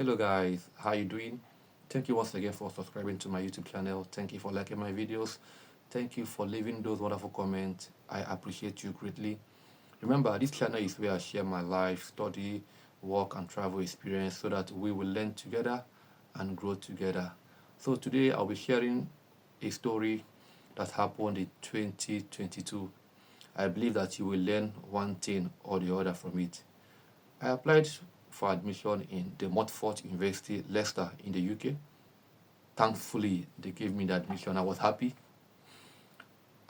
Hello guys, how you doing? Thank you once again for subscribing to my YouTube channel. Thank you for liking my videos. Thank you for leaving those wonderful comments. I appreciate you greatly. Remember, this channel is where I share my life, study, work and travel experience so that we will learn together and grow together. So today I'll be sharing a story that happened in 2022. I believe that you will learn one thing or the other from it. I applied for admission in the Montfort University, Leicester, in the UK. Thankfully, they gave me the admission. I was happy.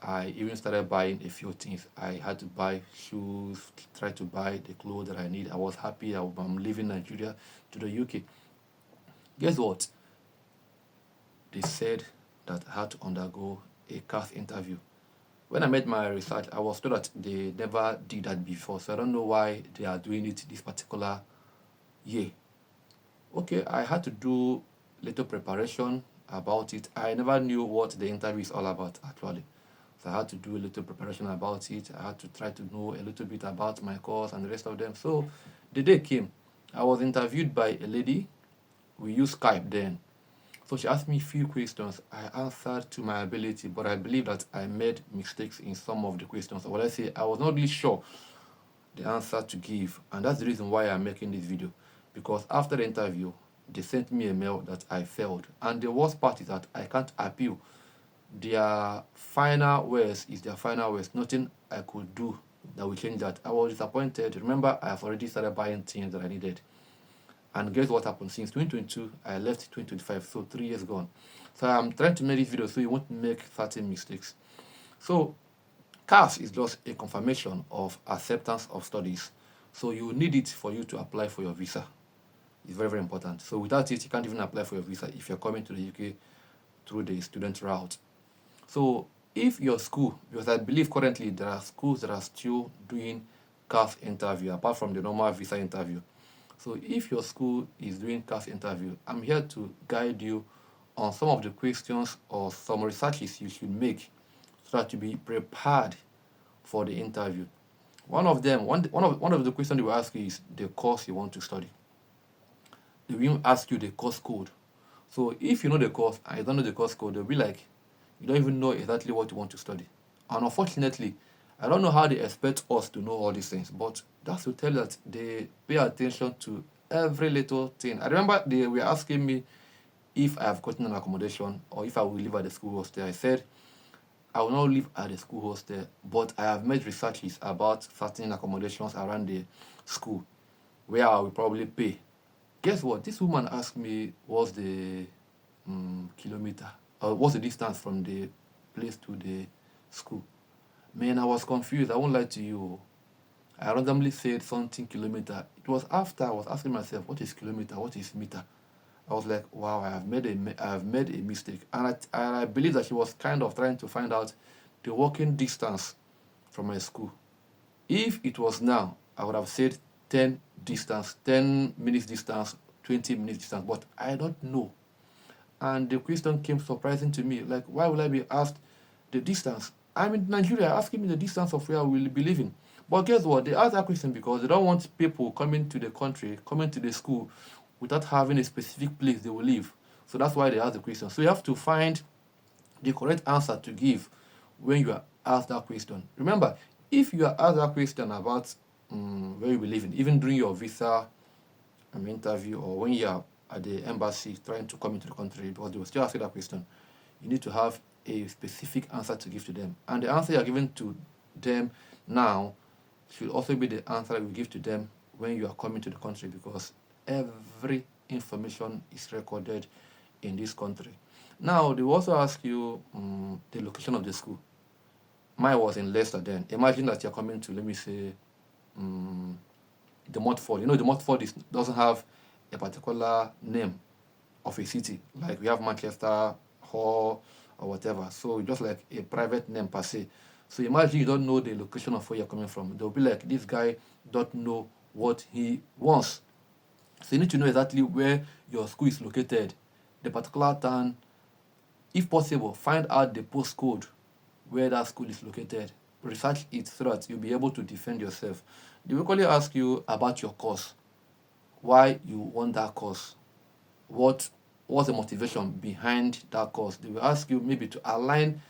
I even started buying a few things. I had to buy shoes, try to buy the clothes that I need. I was happy. I'm leaving Nigeria to the UK. Guess what? They said that I had to undergo a CAS interview. When I made my research, I was told that they never did that before. So I don't know why they are doing it this particular year. Okay, I had to do little preparation about it. I never knew what the interview is all about actually. So I had to do a little preparation about it. I had to try to know a little bit about my course and the rest of them. So the day came. I was interviewed by a lady. We used Skype then. So she asked me a few questions. I answered to my ability, but I believe that I made mistakes in some of the questions. Or let's say I was not really sure the answer to give. And that's the reason why I'm making this video. Because after the interview, they sent me a mail that I failed. And the worst part is that I can't appeal. Their final words is their final words. Nothing I could do that will change that. I was disappointed. Remember, I have already started buying things that I needed. And guess what happened? Since 2022, I left 2025, so 3 years gone. So I'm trying to make this video so you won't make certain mistakes. So CAS is just a confirmation of acceptance of studies. So you need it for you to apply for your visa. It's very, very important. So without it, you can't even apply for your visa if you're coming to the UK through the student route. So if your school, because I believe currently there are schools that are still doing CAS interview apart from the normal visa interview. So if your school is doing CAS interview, I'm here to guide you on some of the questions or some researches you should make so that you be prepared for the interview. One of the questions they will ask you is the course you want to study. They will even ask you the course code. So if you know the course and you don't know the course code, they'll be like, you don't even know exactly what you want to study. And unfortunately, I don't know how they expect us to know all these things, but that's to tell you that they pay attention to every little thing. I remember they were asking me if I have gotten an accommodation or if I will live at the school hostel. I said, I will not live at the school hostel, but I have made researches about certain accommodations around the school where I will probably pay. Guess what? This woman asked me what's the kilometer, or what's the distance from the place to the school. Man, I was confused. I won't lie to you. I randomly said something kilometer. It was after I was asking myself, what is kilometer? What is meter? I was like, wow, I have made a mistake. And I believe that she was kind of trying to find out the walking distance from my school. If it was now, I would have said 10 minutes distance, 20 minutes distance, but I don't know. And the question came surprising to me. Like, why will I be asked the distance? I'm in Nigeria, asking me the distance of where I will be living. But guess what? They ask that question because they don't want people coming to the country, coming to the school, without having a specific place they will live. So that's why they ask the question. So you have to find the correct answer to give when you are asked that question. Remember, if you are asked that question about where you will live, even during your visa interview or when you are at the embassy trying to come into the country, because they will still ask you that question, you need to have a specific answer to give to them. And the answer you are giving to them now should also be the answer you give to them when you are coming to the country, because every information is recorded in this country. Now, they will also ask you the location of the school. Mine was in Leicester then. Imagine that you're coming to, let me say, the Montfort. You know, the Montfort doesn't have a particular name of a city. Like we have Manchester, Hall, or whatever. So just like a private name per se. So imagine you don't know the location of where you're coming from. They'll be like, this guy don't know what he wants. So you need to know exactly where your school is located, the particular town. If possible, find out the postcode where that school is located. Research it so that you'll be able to defend yourself. They will equally ask you about your course, why you want that course. what's the motivation behind that course. They will ask you maybe to align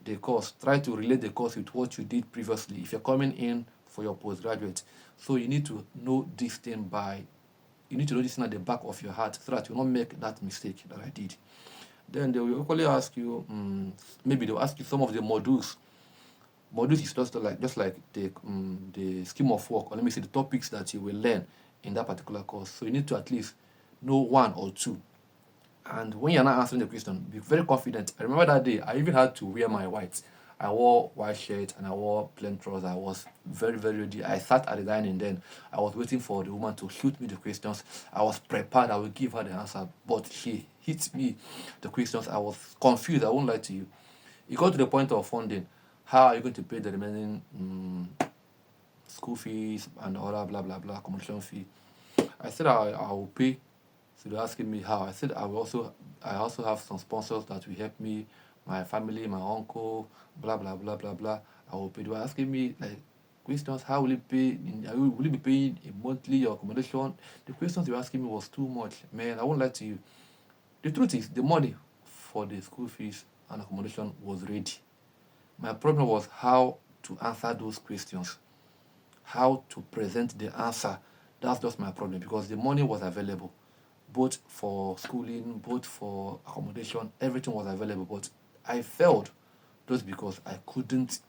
the course, try to relate the course with what you did previously if you're coming in for your postgraduate. So you need to know this thing at the back of your heart so that you don't make that mistake that I did. Then they will equally ask you, maybe they'll ask you some of the modules. Modules is just like the scheme of work, or let me say the topics that you will learn in that particular course. So you need to at least know one or two. And when you're not answering the question, be very confident. I remember that day, I even had to wear my white. I wore white shirt and I wore plain trousers. I was very, very ready. I sat at the dining, then I was waiting for the woman to shoot me the questions. I was prepared. I would give her the answer, but she hit me the questions. I was confused. I won't lie to you. It got to the point of funding. How are you going to pay the remaining school fees and all that blah blah blah accommodation fee? I said I will pay. So they're asking me how. I said I also have some sponsors that will help me, my family, my uncle, blah blah blah blah blah. I will pay. They were asking me like questions. How will it pay? Will you be paying a monthly or accommodation? The questions they were asking me was too much, man. I won't lie to you. The truth is, the money for the school fees and accommodation was ready. My problem was how to answer those questions, how to present the answer. That's just my problem because the money was available, both for schooling, both for accommodation, everything was available. But I failed just because I couldn't